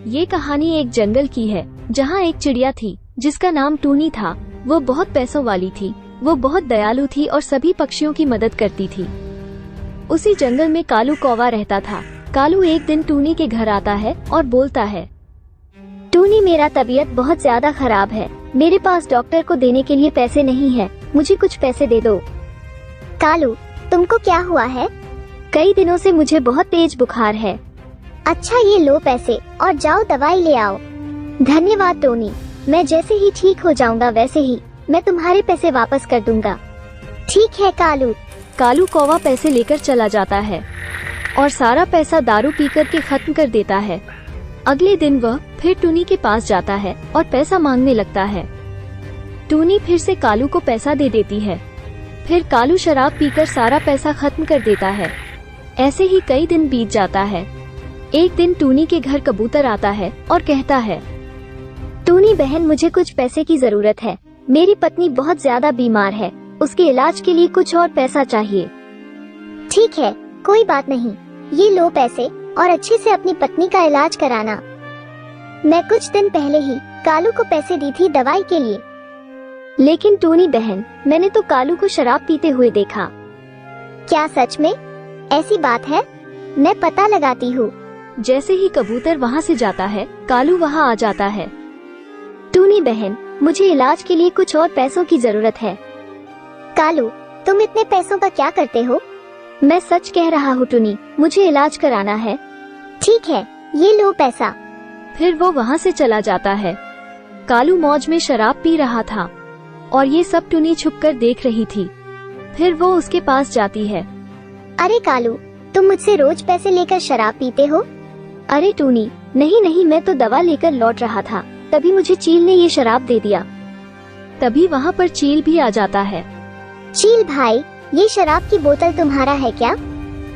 ये कहानी एक जंगल की है जहाँ एक चिड़िया थी जिसका नाम टूनी था। वो बहुत पैसों वाली थी। वो बहुत दयालु थी और सभी पक्षियों की मदद करती थी। उसी जंगल में कालू कौवा रहता था। कालू एक दिन टूनी के घर आता है और बोलता है, टूनी, मेरा तबीयत बहुत ज्यादा खराब है। मेरे पास डॉक्टर को देने के लिए पैसे नहीं है। मुझे कुछ पैसे दे दो। कालू, तुमको क्या हुआ है? कई दिनों से मुझे बहुत तेज बुखार है। अच्छा, ये लो पैसे और जाओ दवाई ले आओ। धन्यवाद टोनी, मैं जैसे ही ठीक हो जाऊंगा वैसे ही मैं तुम्हारे पैसे वापस कर दूंगा। ठीक है कालू। कालू कौवा पैसे लेकर चला जाता है और सारा पैसा दारू पीकर के खत्म कर देता है। अगले दिन वह फिर टूनी के पास जाता है और पैसा मांगने लगता है। टूनी फिर से कालू को पैसा दे देती है। फिर कालू शराब पीकर सारा पैसा खत्म कर देता है। ऐसे ही कई दिन बीत जाता है। एक दिन टूनी के घर कबूतर आता है और कहता है, टूनी बहन, मुझे कुछ पैसे की जरूरत है। मेरी पत्नी बहुत ज्यादा बीमार है। उसके इलाज के लिए कुछ और पैसा चाहिए। ठीक है, कोई बात नहीं। ये लो पैसे और अच्छे से अपनी पत्नी का इलाज कराना। मैं कुछ दिन पहले ही कालू को पैसे दी थी दवाई के लिए। लेकिन टूनी बहन, मैंने तो कालू को शराब पीते हुए देखा। क्या सच में? ऐसी बात है? मैं पता लगाती हूँ। जैसे ही कबूतर वहाँ से जाता है, कालू वहाँ आ जाता है। टूनी बहन, मुझे इलाज के लिए कुछ और पैसों की जरूरत है। कालू, तुम इतने पैसों का क्या करते हो? मैं सच कह रहा हूँ टूनी, मुझे इलाज कराना है। ठीक है, ये लो पैसा। फिर वो वहाँ से चला जाता है। कालू मौज में शराब पी रहा था और ये सब टूनी छुपकर देख रही थी। फिर वो उसके पास जाती है। अरे कालू, तुम मुझसे रोज पैसे लेकर शराब पीते हो? अरे टूनी, नहीं नहीं, मैं तो दवा लेकर लौट रहा था, तभी मुझे चील ने ये शराब दे दिया। तभी वहाँ पर चील भी आ जाता है। चील भाई, ये शराब की बोतल तुम्हारा है क्या?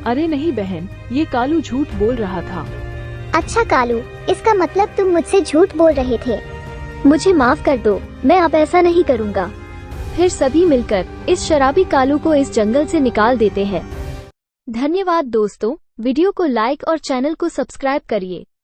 अरे नहीं बहन, ये कालू झूठ बोल रहा था। अच्छा कालू, इसका मतलब तुम मुझसे झूठ बोल रहे थे। मुझे माफ कर दो, मैं अब ऐसा नहीं करूँगा। फिर सभी मिलकर इस शराबी कालू को इस जंगल से निकाल देते हैं। धन्यवाद दोस्तों, वीडियो को लाइक और चैनल को सब्सक्राइब करिए।